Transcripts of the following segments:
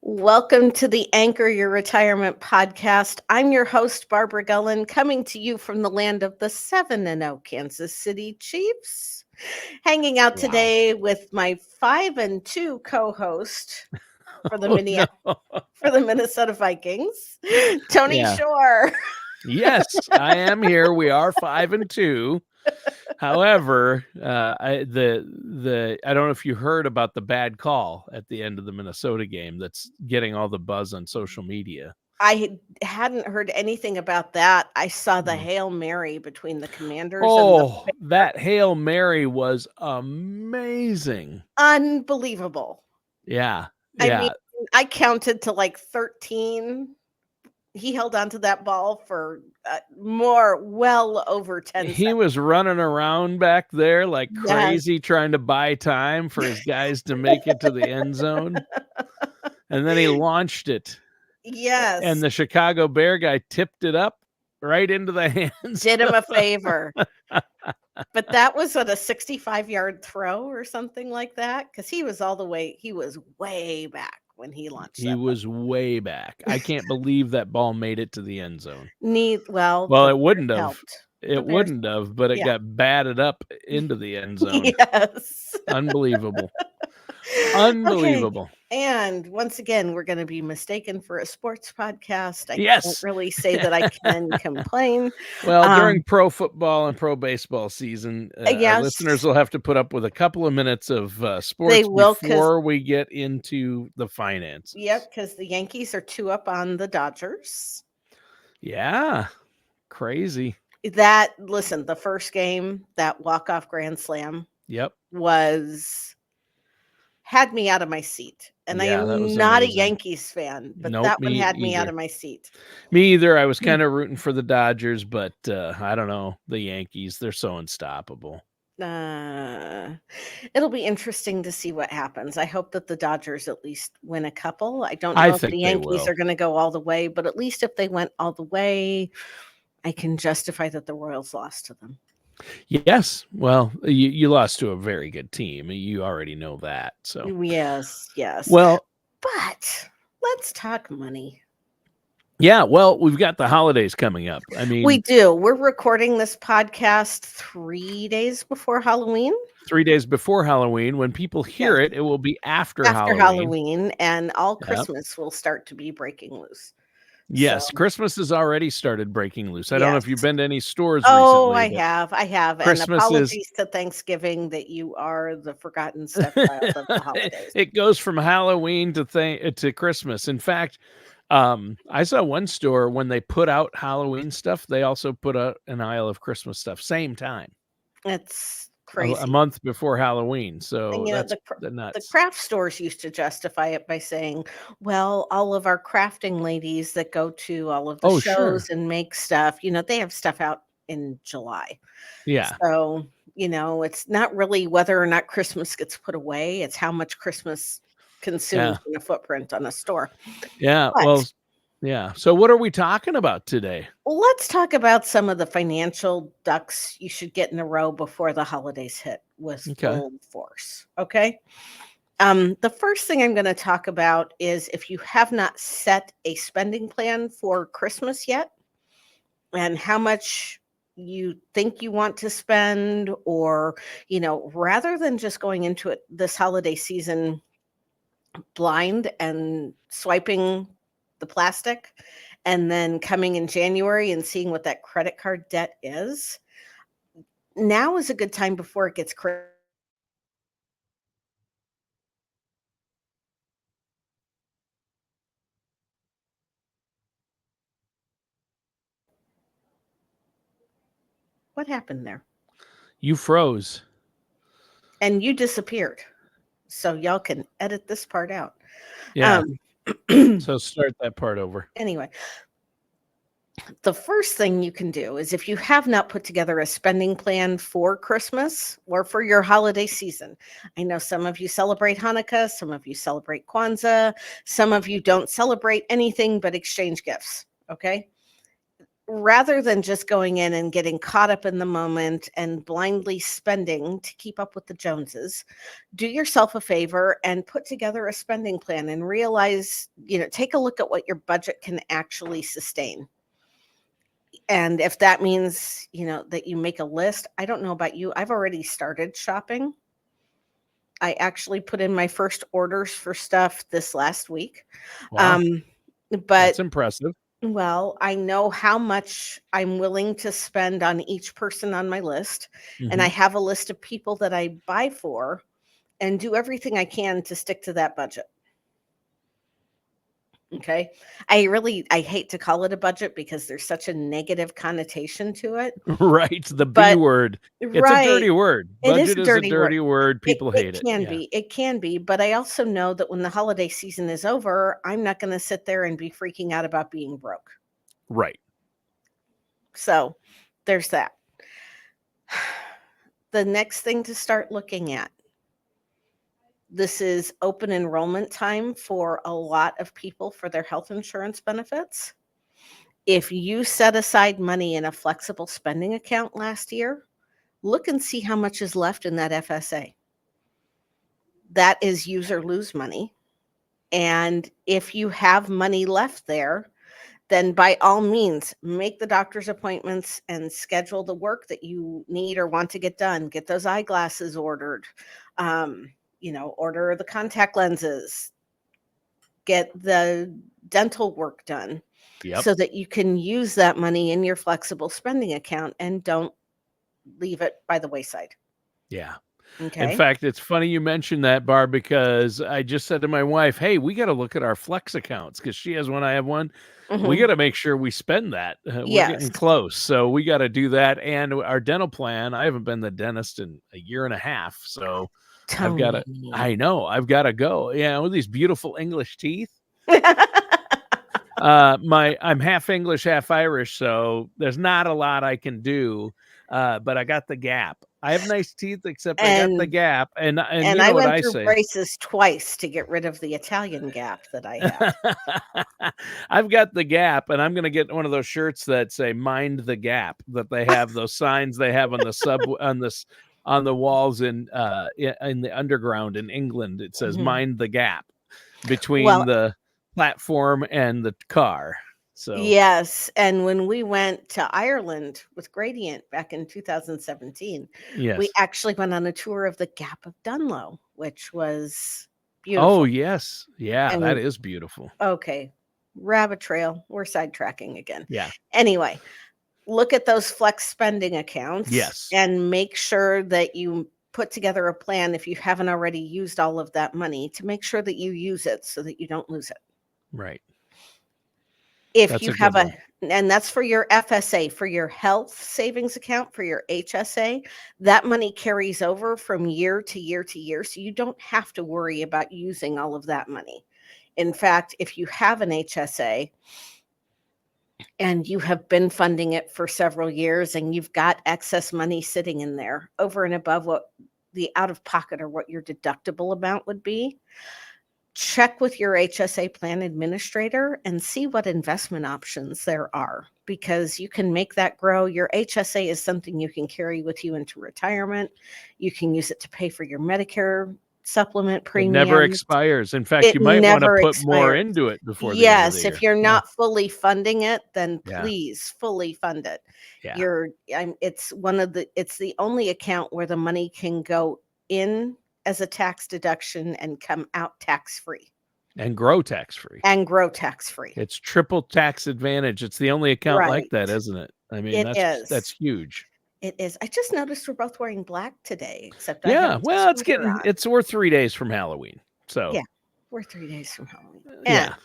Welcome to the Anchor Your Retirement podcast. I'm your host, Barbara Gullen, coming to you from the land of the 7-0 Kansas City Chiefs. Hanging out Wow. today with my 5-2 co-host for the Oh, no. Minnesota Vikings, Tony Yeah. Shore. Yes, I am here. We are 5-2. However, I don't know if you heard about the bad call at the end of the Minnesota game that's getting all the buzz on social media. I hadn't heard anything about that. I saw the Mm. Hail Mary between the Commanders and the Oh, that Hail Mary was amazing. unbelievable. Yeah. I mean, Yeah. I counted to like 13. He held on to that ball for well over 10 He seconds. was running around back there like Yes. crazy trying to buy time for his guys to make it to the end zone. And then he launched it. And Yes. the Chicago Bear guy tipped it up right into the hands. Did him a favor. But that was at a 65-yard throw or something like that, because he was way back when he launched He that ball. was way back. I can't believe that ball made it to the end zone. Well, Well, the it wouldn't Bears have. helped. The It Bears wouldn't helped. have, but it Yeah. got batted up into the end zone. Yes. Unbelievable. Okay. Unbelievable. And once again, we're going to be mistaken for a sports podcast. I can't Yes. really say that I can complain. Well, during pro football and pro baseball season, our Yes, listeners will have to put up with a couple of minutes of they sports will, because before we get into the finances. because the Yankees are 2-up on the Dodgers. Yeah. Crazy. Listen, the first game, that walk-off grand slam Yep. had me out of my seat. And I Yeah, that am was not a amazing. Yankees fan, but Nope, that one me had me out either. of my seat. Me either. I was kind of rooting for the Dodgers, but I don't know. The Yankees, they're so unstoppable. It'll be interesting to see what happens. I hope that the Dodgers at least win a couple. I don't I know if the think they Yankees will. are going to go all the way, but at least if they went all the way, I can justify that the Royals lost to them. Yes. Well, you lost to a very good team. You already know that. So Yes. well, But let's talk money. yeah. Well, we've got the holidays coming up. I mean, We do. We're recording this podcast 3 days before Halloween. 3 days before Halloween. When people hear Yes. it, it will be after After Halloween. Halloween, and all Yep. Christmas will start to be breaking loose. Yes, So, Christmas has already started breaking loose. I don't know if you've yes. been to any stores Oh, recently, I but have, and Christmas is apologies to Thanksgiving that you are the forgotten stepchild of the holidays. it goes from Halloween to Christmas. In fact, I saw one store when they put out Halloween stuff, they also put out an aisle of Christmas stuff same time, It's a crazy. month before Halloween. And So that's the the nuts. craft stores used to justify it by saying, well, all of our crafting ladies that go to all of the Oh, shows sure. and make stuff, they have stuff out in July. Yeah. So, it's not really whether or not Christmas gets put away, it's how much Christmas consumes Yeah. in a footprint on a store. Yeah. But Well, yeah. So what are we talking about today? let's talk about some of the financial ducks you should get in a row before the holidays hit with Okay. full force. Okay. The first thing I'm going to talk about is if you have not set a spending plan for Christmas yet and how much you think you want to spend, or, rather than just going into it this holiday season blind and swiping the plastic and then coming in January and seeing what that credit card debt is, now is a good time before it gets crazy. What happened there? You froze. And you disappeared. So y'all can edit this part out. Yeah. So start that part over. Anyway, the first thing you can do is if you have not put together a spending plan for Christmas or for your holiday season. I know some of you celebrate Hanukkah, some of you celebrate Kwanzaa, some of you don't celebrate anything but exchange gifts. Okay. rather than just going in and getting caught up in the moment and blindly spending to keep up with the Joneses, do yourself a favor and put together a spending plan and realize, take a look at what your budget can actually sustain. And if that means, that you make a list, I don't know about you, I've already started shopping. I actually put in my first orders for stuff this last week. Wow, Um, that's but impressive. Well, I know how much I'm willing to spend on each person on my list, and I Mhm. have a list of people that I buy for and do everything I can to stick to that budget. Okay. I hate to call it a budget because there's such a negative connotation to it. Right, the B But word. It's a right, dirty word. it is Budget a is a dirty word. dirty word. It People it hate it. can Yeah. be. It can be, but I also know that when the holiday season is over, I'm not going to sit there and be freaking out about being broke. Right. So, there's that. The next thing to start looking at. This is open enrollment time for a lot of people for their health insurance benefits. If you set aside money in a flexible spending account last year, look and see how much is left in that FSA. That is use or lose money. And if you have money left there, then by all means, make the doctor's appointments and schedule the work that you need or want to get done. Get those eyeglasses ordered, order the contact lenses, get the dental work done Yep. so that you can use that money in your flexible spending account and don't leave it by the wayside. Yeah. In Okay. fact, it's funny you mentioned that, Barb, because I just said to my wife, "Hey, we gotta look at our flex accounts because she has one, I have one. We Hmm. gotta make sure we spend that. We're Yes. getting close, so we gotta do that, and our dental plan, I haven't been to the dentist in a year and a half, so I've gotta Tony. I know, I've gotta go. Yeah, with these beautiful English teeth. I'm half English, half Irish, so there's not a lot I can do, but I got the gap. I have nice teeth, except I got the and gap, and and you I know what went I through say? braces twice to get rid of the Italian gap that I have. I've got the gap, and I'm gonna get one of those shirts that say "Mind the Gap," that they have those signs they have on the on the walls in the underground in England. It says Mhm. "Mind the Gap" between Well, the platform and the car. So, yes, and when we went to Ireland with Gradient back in 2017, we yes. actually went on a tour of the Gap of Dunlow, which was Oh, beautiful. yes. Yeah, that And is beautiful. okay, rabbit trail, we're sidetracking again. Yeah. Anyway, look at those flex spending accounts Yes. and make sure that you put together a plan if you haven't already used all of that money to make sure that you use it so that you don't lose it. Right. If That's you a good have one. and that's for your FSA, for your health savings account, for your HSA, that money carries over from year to year to year. So you don't have to worry about using all of that money. In fact, if you have an HSA and you have been funding it for several years and you've got excess money sitting in there over and above what the out of pocket or what your deductible amount would be, check with your HSA plan administrator and see what investment options there are because you can make that grow. Your HSA is something you can carry with you into retirement. You can use it to pay for your Medicare supplement It never premiums. expires. In fact, It you might wanna never put more expires. into it before the end of the Yes, if year. you're Yeah. not fully funding it, then Yeah. please fully fund it. Yeah. It's the only account where the money can go in as a tax deduction and come out tax free And grow tax-free. and grow tax free. It's triple tax advantage. It's the only account like Right. that, isn't it? I mean, It that's is. huge. It is. I just noticed we're both wearing black today, except I have Yeah, a well, sweater on. we're 3 days from Halloween. So, Yeah, we're 3 days from Halloween. And yeah.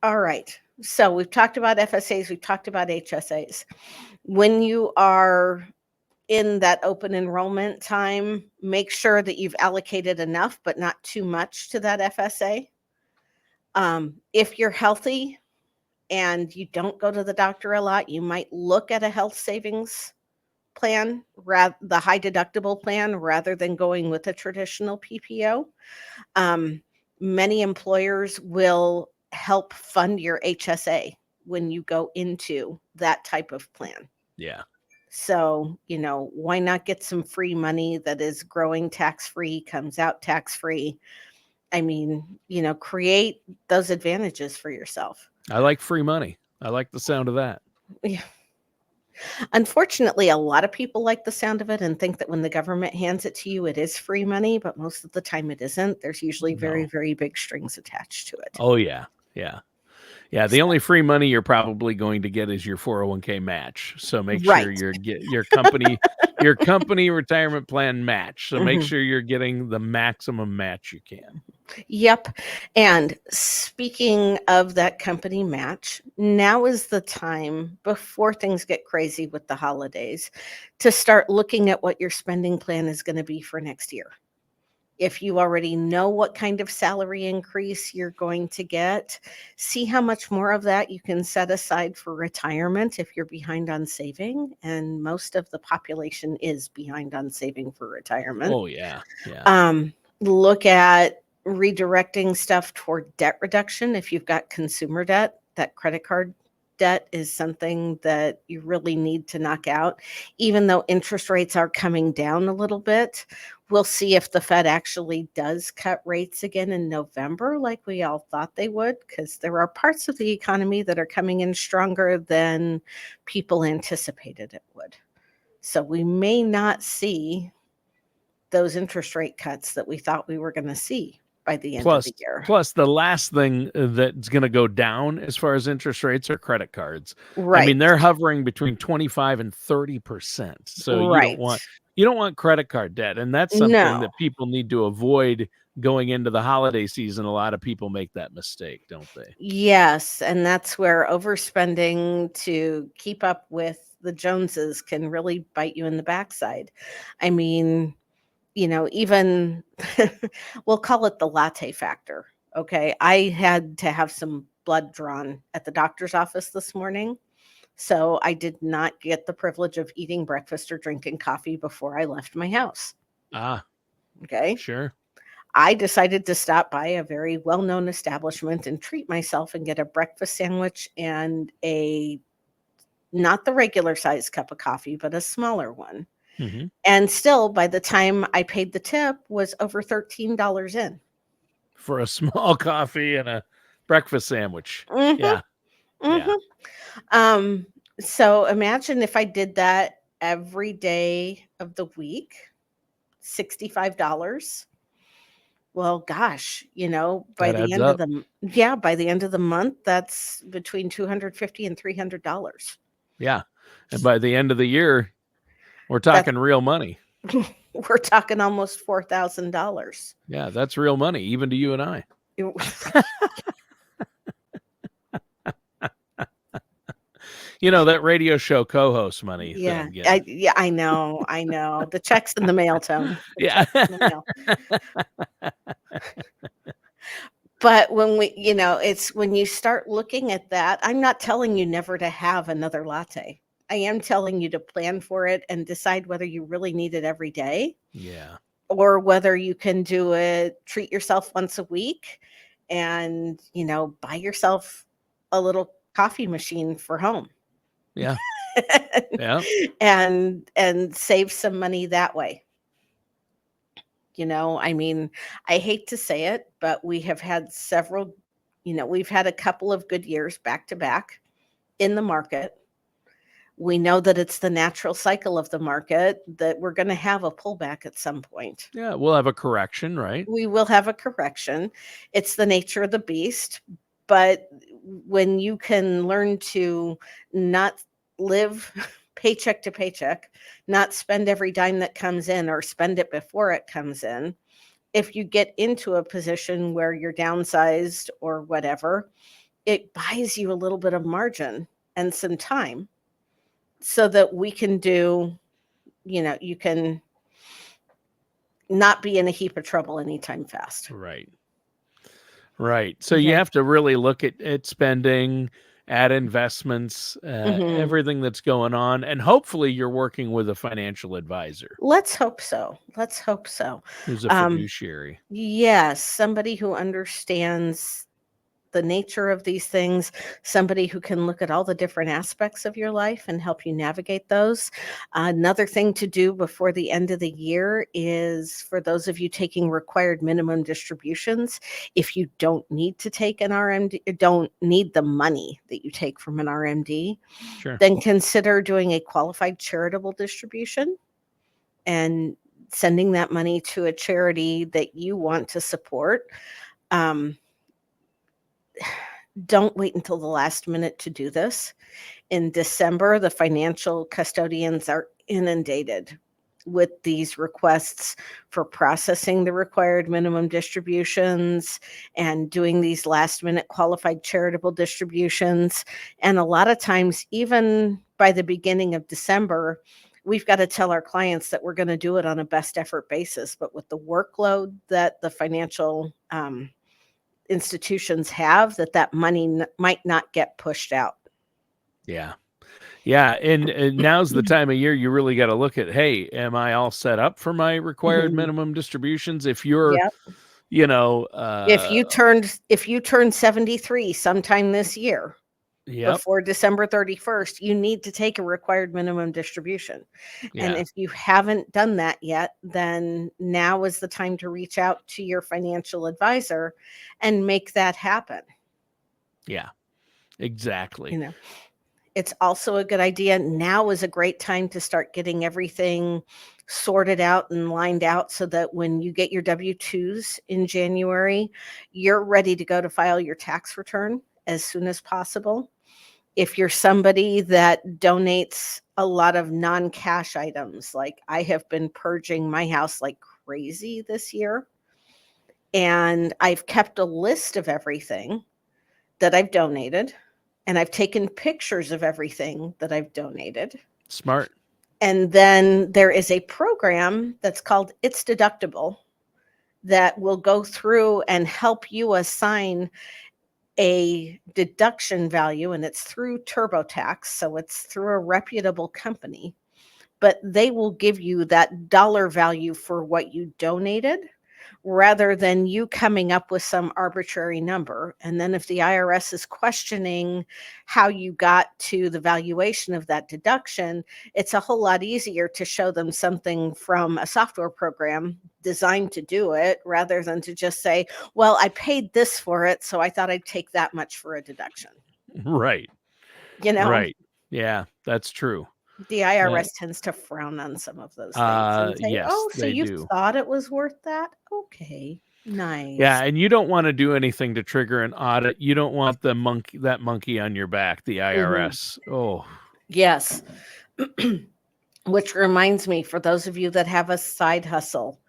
all right. So we've talked about FSAs, we've talked about HSAs. When you are in that open enrollment time, make sure that you've allocated enough, but not too much to that FSA. If you're healthy and you don't go to the doctor a lot, you might look at a health savings plan, the high deductible plan, rather than going with a traditional PPO. Um, Many employers will help fund your HSA when you go into that type of plan. Yeah. So, why not get some free money that is growing tax free, comes out tax free? I mean, create those advantages for yourself. I like free money. I like the sound of that. Yeah. Unfortunately, a lot of people like the sound of it and think that when the government hands it to you, it is free money, but most of the time it isn't. There's usually very, No. very big strings attached to it. Oh, yeah. Yeah. Yeah, the only free money you're probably going to get is your 401k match. So make sure Right. you're get your company retirement plan match. So make Mhm. sure you're getting the maximum match you can. Yep. And speaking of that company match, now is the time before things get crazy with the holidays to start looking at what your spending plan is going to be for next year. If you already know what kind of salary increase you're going to get, see how much more of that you can set aside for retirement if you're behind on saving. And most of the population is behind on saving for retirement. Oh, yeah. Yeah. Look at redirecting stuff toward debt reduction. If you've got consumer debt, that credit card debt is something that you really need to knock out. Even though interest rates are coming down a little bit, we'll see if the Fed actually does cut rates again in November, like we all thought they would, because there are parts of the economy that are coming in stronger than people anticipated it would. So we may not see those interest rate cuts that we thought we were going to see by the end of the year. Plus the last thing that's going to go down as far as interest rates are credit cards. I mean, Right. they're hovering between 25 and 30%. So Right. you don't want credit card debt, and that's something No. that people need to avoid going into the holiday season. A lot of people make that mistake, don't they? Yes, and that's where overspending to keep up with the Joneses can really bite you in the backside. I mean, even we'll call it the latte factor. Okay. I had to have some blood drawn at the doctor's office this morning. So I did not get the privilege of eating breakfast or drinking coffee before I left my house. Ah, Okay. sure. I decided to stop by a very well known establishment and treat myself and get a breakfast sandwich and not the regular size cup of coffee, but a smaller one. Mm-hmm. And still, by the time I paid the tip, was over $13 in. For a small coffee and a breakfast sandwich. Mm-hmm, Yeah. mm-hmm. Yeah. So imagine if I did that every day of the week, $65. Well, gosh, by That the adds end of up. the month, that's between $250 and $300. Yeah. And by the end of the year, we're talking real money. We're talking almost $4,000. Yeah, that's real money, even to you and I. That radio show co-host money that Yeah, I'm getting. I know. The check's in the mail, Tony. The Yeah. check's in the mail. But when it's when you start looking at that, I'm not telling you never to have another latte. I am telling you to plan for it and decide whether you really need it every day Yeah. or whether you can do it, treat yourself once a week and, buy yourself a little coffee machine for home. Yeah. Yeah. and save some money that way. I mean, I hate to say it, but we have had we've had a couple of good years back to back in the market. We know that it's the natural cycle of the market that we're going to have a pullback at some point. Yeah. We'll have a correction, right? We will have a correction. It's the nature of the beast. But when you can learn to not live paycheck to paycheck, not spend every dime that comes in or spend it before it comes in, if you get into a position where you're downsized or whatever, it buys you a little bit of margin and some time so that we can you can not be in a heap of trouble anytime fast. Right. Right. So you Okay. have to really look at spending, at investments, Mhm. everything that's going on. And hopefully you're working with a financial advisor Let's hope so. Let's hope so. who's a Um, fiduciary. yes, somebody who understands the nature of these things, somebody who can look at all the different aspects of your life and help you navigate those. Another thing to do before the end of the year is for those of you taking required minimum distributions, if you don't need to take an RMD, don't need the money that you take from an RMD, Sure. then consider doing a qualified charitable distribution and sending that money to a charity that you want to support. Um, don't wait until the last minute to do this. In December, the financial custodians are inundated with these requests for processing the required minimum distributions and doing these last minute qualified charitable distributions. And a lot of times, even by the beginning of December, we've got to tell our clients that we're going to do it on a best effort basis. But with the workload that the financial institutions have, that money might not get pushed out. Yeah. Yeah, and now's the time of year you really got to look at, hey, am I all set up for my required Mhm. minimum distributions? If you're, Yep. you know, If you turned 73 sometime this year yep, before December 31st, you need to take a required minimum distribution. And yeah, if you haven't done that yet, then now is the time to reach out to your financial advisor and make that happen. yeah, exactly. You know, it's also a good idea. Now is a great time to start getting everything sorted out and lined out so that when you get your W-2s in January, you're ready to go to file your tax return as soon as possible. If you're somebody that donates a lot of non-cash items, like I have been purging my house like crazy this year, and I've kept a list of everything that I've donated, and I've taken pictures of everything that I've donated. Smart. And then there is a program that's called It's Deductible that will go through and help you assign a deduction value, and it's through TurboTax, so it's through a reputable company, but they will give you that dollar value for what you donated rather than you coming up with some arbitrary number. And then if the IRS is questioning how you got to the valuation of that deduction, it's a whole lot easier to show them something from a software program designed to do it rather than to just say, well, I paid this for it, so I thought I'd take that much for a deduction. Right. You know, Right. Yeah, that's true. the Uh, IRS tends to frown on some of those things and say, yes, oh, so they you do. thought it was worth that? Okay, Yeah, nice. and you don't want to do anything to trigger an audit. You don't want that monkey on your back, the Mhm. IRS. Oh, Yes. Which reminds me, for those of you that have a side hustle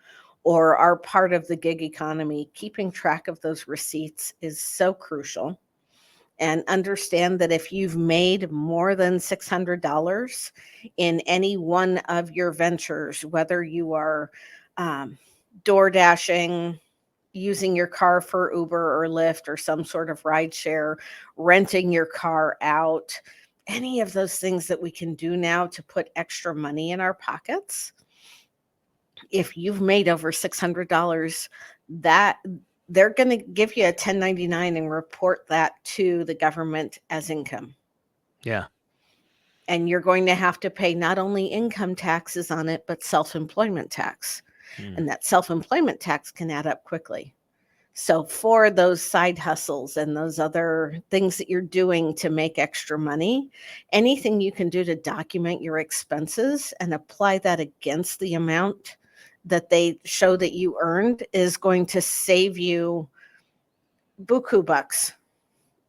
or are part of the gig economy, keeping track of those receipts is so crucial. And understand that if you've made more than $600 in any one of your ventures, whether you are door dashing, using your car for Uber or Lyft or some sort of ride share, renting your car out, any of those things that we can do now to put extra money in our pockets. If you've made over $600, that they're going to give you a 1099 and report that to the government as income. yeah. And you're going to have to pay not only income taxes on it, but self-employment tax. Hmm. And that self-employment tax can add up quickly. So for those side hustles and those other things that you're doing to make extra money, anything you can do to document your expenses and apply that against the amount that they show that you earned is going to save you buku bucks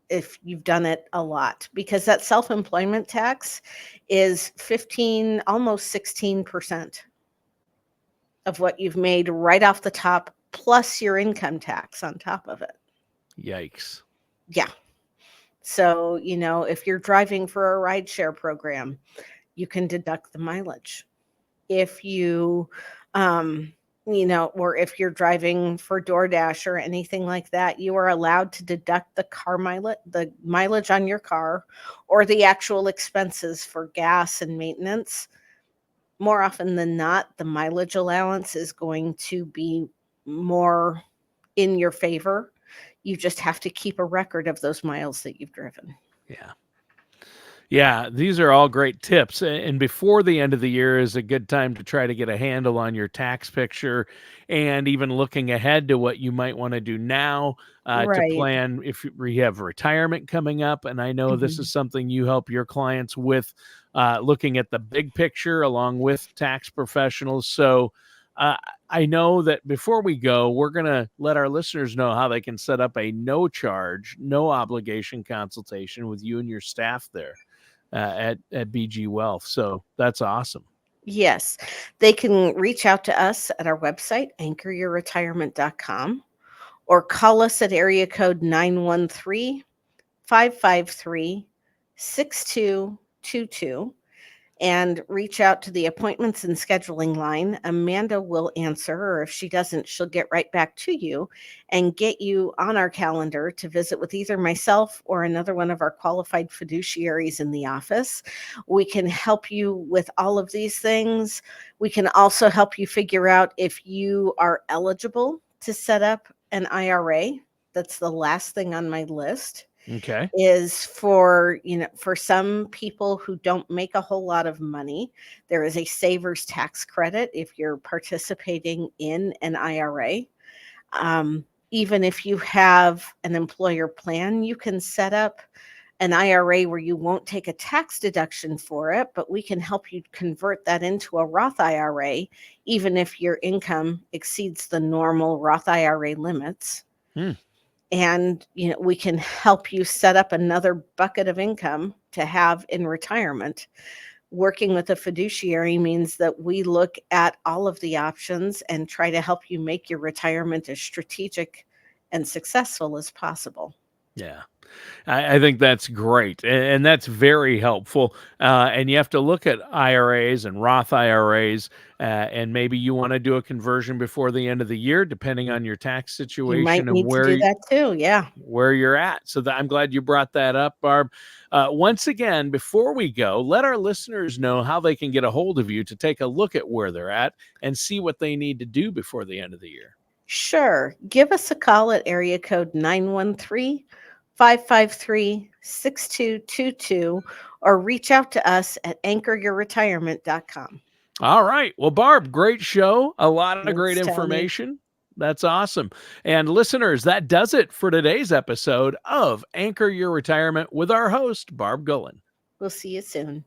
if you've done it a lot, because that self-employment tax is 15, almost 16% of what you've made right off the top, plus your income tax on top of it. Yikes. Yeah. So, if you're driving for a rideshare program, you can deduct the mileage. If you, or if you're driving for DoorDash or anything like that, you are allowed to deduct the mileage on your car, or the actual expenses for gas and maintenance. More often than not, the mileage allowance is going to be more in your favor. You just have to keep a record of those miles that you've driven. Yeah. Yeah, these are all great tips. And before the end of the year is a good time to try to get a handle on your tax picture and even looking ahead to what you might want to do now to Right. plan if you have retirement coming up. And I know this Mhm. is something you help your clients with, looking at the big picture along with tax professionals. So, uh, I know that before we go, we're going to let our listeners know how they can set up a no charge, no obligation consultation with you and your staff there at BG Wealth. So that's awesome. Yes, they can reach out to us at our website, anchoryourretirement.com, or call us at area code 913-553-6222 and reach out to the appointments and scheduling line. Amanda will answer, or if she doesn't, she'll get right back to you and get you on our calendar to visit with either myself or another one of our qualified fiduciaries in the office. We can help you with all of these things. We can also help you figure out if you are eligible to set up an IRA. That's the last thing on my list. Okay. Is for, for some people who don't make a whole lot of money, there is a saver's tax credit if you're participating in an IRA. Even if you have an employer plan, you can set up an IRA where you won't take a tax deduction for it, but we can help you convert that into a Roth IRA, even if your income exceeds the normal Roth IRA limits. Hmm. And we can help you set up another bucket of income to have in retirement. Working with a fiduciary means that we look at all of the options and try to help you make your retirement as strategic and successful as possible. Yeah. I think that's great. And that's very helpful. And you have to look at IRAs and Roth IRAs, and maybe you want to do a conversion before the end of the year, depending on your tax You might situation and need to do that too. Yeah. where you're at. So I'm glad you brought that up, Barb. Once again, before we go, let our listeners know how they can get a hold of you to take a look at where they're at and see what they need to do before the end of the year. Sure. Give us a call at area code 913-553-6222 or reach out to us at anchoryourretirement.com. All right. Well, Barb, great show. A lot of great Thanks, Tony. information. That's awesome. And listeners, that does it for today's episode of Anchor Your Retirement with our host, Barb Gullen. We'll see you soon.